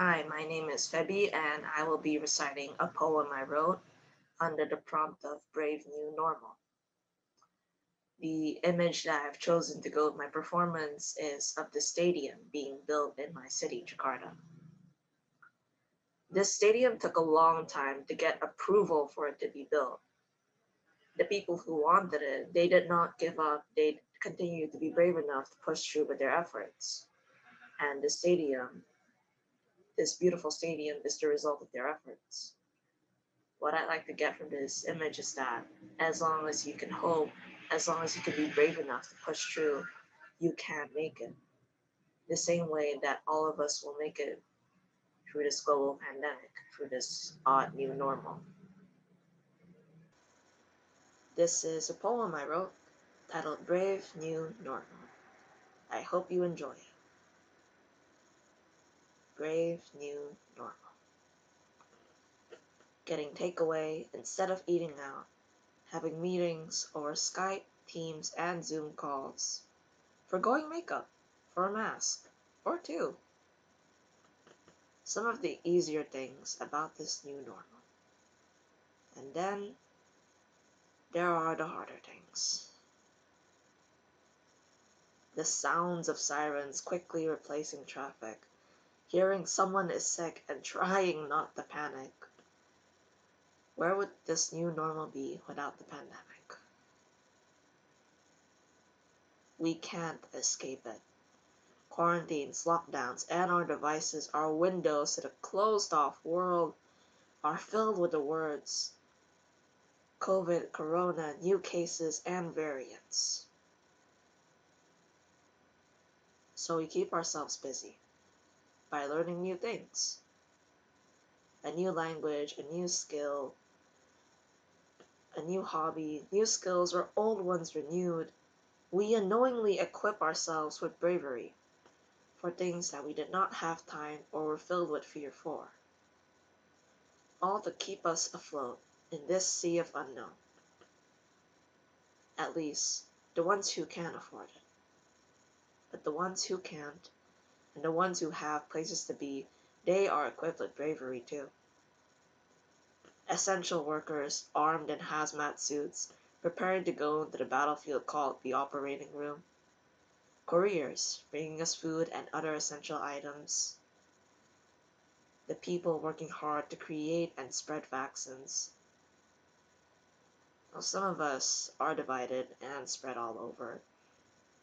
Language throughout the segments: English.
Hi, my name is Feby, and I will be reciting a poem I wrote under the prompt of Brave New Normal. The image that I've chosen to go with my performance is of the stadium being built in my city, Jakarta. This stadium took a long time to get approval for it to be built. The people who wanted it, they did not give up, they continued to be brave enough to push through with their efforts. And the stadium, this beautiful stadium, is the result of their efforts. What I'd like to get from this image is that as long as you can hope, as long as you can be brave enough to push through, you can make it. The same way that all of us will make it through this global pandemic, through this odd new normal. This is a poem I wrote titled Brave New Normal. I hope you enjoy it. Brave New Normal. Getting takeaway instead of eating out, having meetings over Skype, Teams, and Zoom calls, forgoing makeup for a mask or two. Some of the easier things about this new normal. And then there are the harder things. The sounds of sirens quickly replacing traffic, hearing someone is sick and trying not to panic. Where would this new normal be without the pandemic? We can't escape it. Quarantines, lockdowns, and our devices, our windows to the closed-off world, are filled with the words COVID, Corona, new cases, and variants. So we keep ourselves busy by learning new things, a new language, a new skill, a new hobby, new skills, or old ones renewed. We unknowingly equip ourselves with bravery for things that we did not have time or were filled with fear for, all to keep us afloat in this sea of unknown. At least, the ones who can afford it. But the ones who can't, and the ones who have places to be, they are equipped with bravery too. Essential workers, armed in hazmat suits, preparing to go into the battlefield called the operating room. Couriers, bringing us food and other essential items. The people working hard to create and spread vaccines. Now, some of us are divided and spread all over.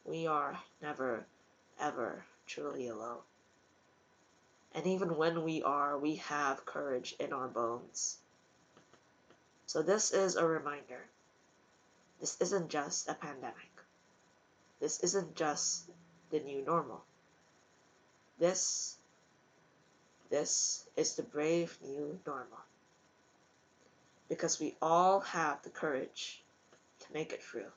We are never, ever truly alone. And even when we are, we have courage in our bones. So this is a reminder. This isn't just a pandemic. This isn't just the new normal. This is the brave new normal. Because we all have the courage to make it through.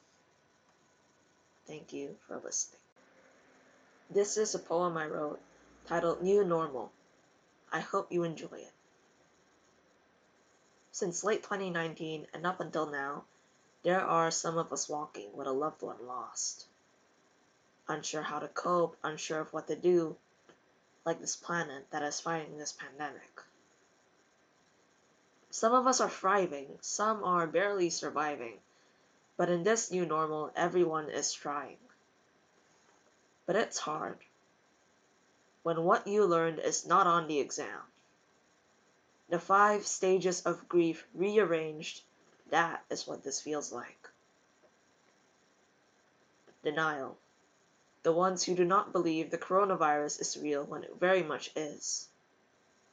Thank you for listening. This is a poem I wrote titled New Normal. I hope you enjoy it. Since late 2019 and up until now, there are some of us walking with a loved one lost. Unsure how to cope, unsure of what to do, like this planet that is fighting this pandemic. Some of us are thriving, some are barely surviving, but in this new normal, everyone is trying. But it's hard when what you learned is not on the exam. The 5 stages of grief rearranged, that is what this feels like. Denial. The ones who do not believe the coronavirus is real when it very much is.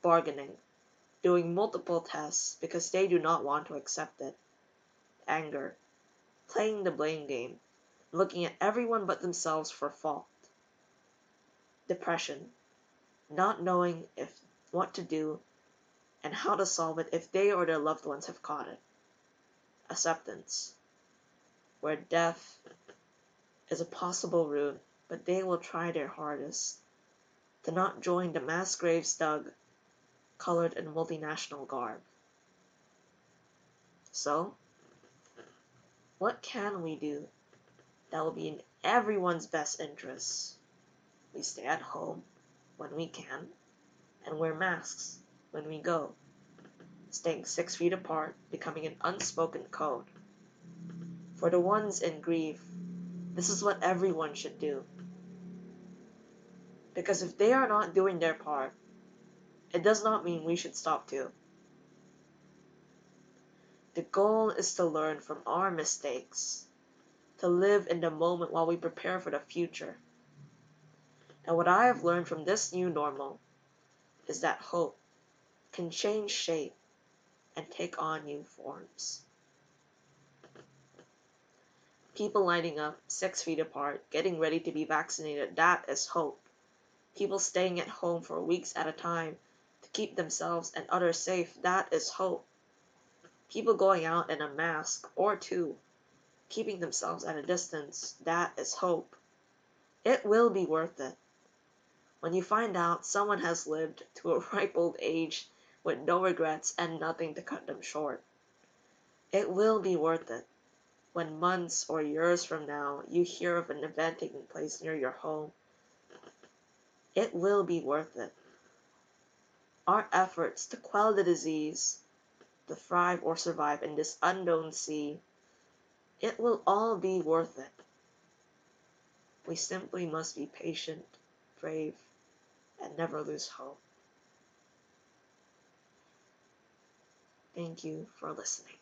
Bargaining. Doing multiple tests because they do not want to accept it. Anger. Playing the blame game. Looking at everyone but themselves for fault. Depression. Not knowing what to do and how to solve it if they or their loved ones have caught it. Acceptance. Where death is a possible route, but they will try their hardest to not join the mass graves dug, colored in multinational garb. So, what can we do that will be in everyone's best interests? We stay at home when we can, and wear masks when we go, staying 6 feet apart, becoming an unspoken code. For the ones in grief, this is what everyone should do. Because if they are not doing their part, it does not mean we should stop too. The goal is to learn from our mistakes, to live in the moment while we prepare for the future. And what I have learned from this new normal is that hope can change shape and take on new forms. People lining up 6 feet apart, getting ready to be vaccinated, that is hope. People staying at home for weeks at a time to keep themselves and others safe, that is hope. People going out in a mask or two, keeping themselves at a distance, that is hope. It will be worth it. When you find out someone has lived to a ripe old age with no regrets and nothing to cut them short. It will be worth it when months or years from now you hear of an event taking place near your home. It will be worth it. Our efforts to quell the disease, to thrive or survive in this unknown sea, it will all be worth it. We simply must be patient, brave, and never lose hope. Thank you for listening.